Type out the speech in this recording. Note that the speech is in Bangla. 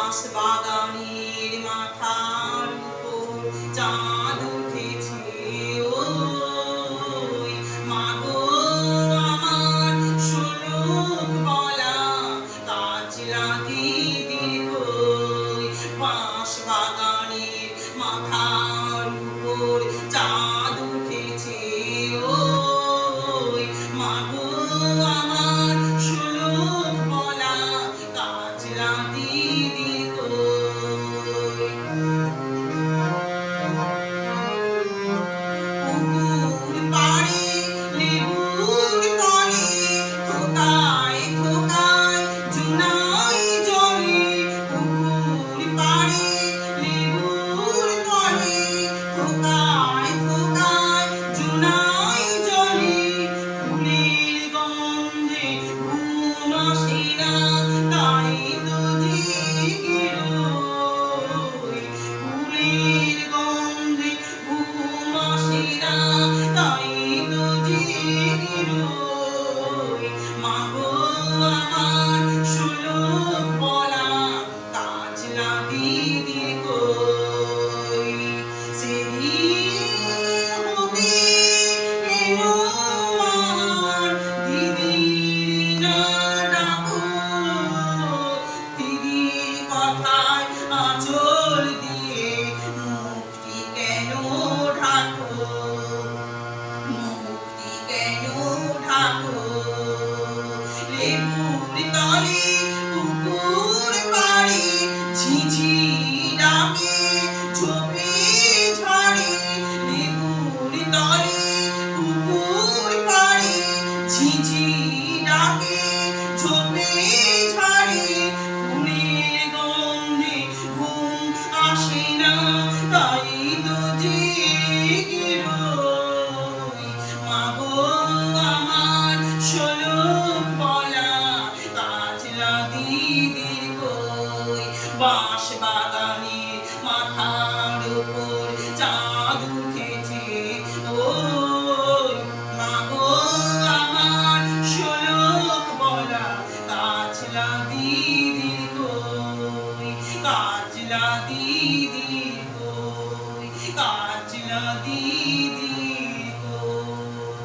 বাঁশ বাগানের মাথার উপর চাঁদ উঠেছে ওই মাগো আমার শোলক বলা কাজলা দিদির কই বাঁশ বাগানের মাথার উপর চাঁদ উঠেছে ওই মাগো আমার শোলক বলা কাজলা দিদির কই পুকুর পাড়ে লেবুর তলে থোকায় থোকায় জুনাই জলে পুকুর পাড়ে লেবুর তলে থোকায় থোকায় জুনাই জলে ফুলের গন্ধে ঘুম আসে না তাই তো জেগে রই ফুলের গন্ধে ঘুম আসে না তাই তো জেগে রই মাগো আমার শোলক বলা কাজলা দিদির কই সেদিন হতে এলো আর দিদির না ডাকো দিদির কথায় আঁচল দিয়ে মুখটি কেন ঢাকো মুখটি কেন ঢাকো লেবুর তলে পুকুর পাড়ে ঝিঝি ডাকে ঝোপে ঝাড়ে লেবুর তলে পুকুর পাড়ে ঝিঝি ডাকে ঝোপে ঝাড়ে ফুলের গন্ধে ঘুম আসে না তাই তো জেগে রই মাগো আমার শোলক বলা কাজলা দিদির কই বাঁশ বাগানের মাথার উপর চাঁদ উঠেছে ওই মাগো আমার শোলক বলা কাজলা দিদির কই কাজলা দিদির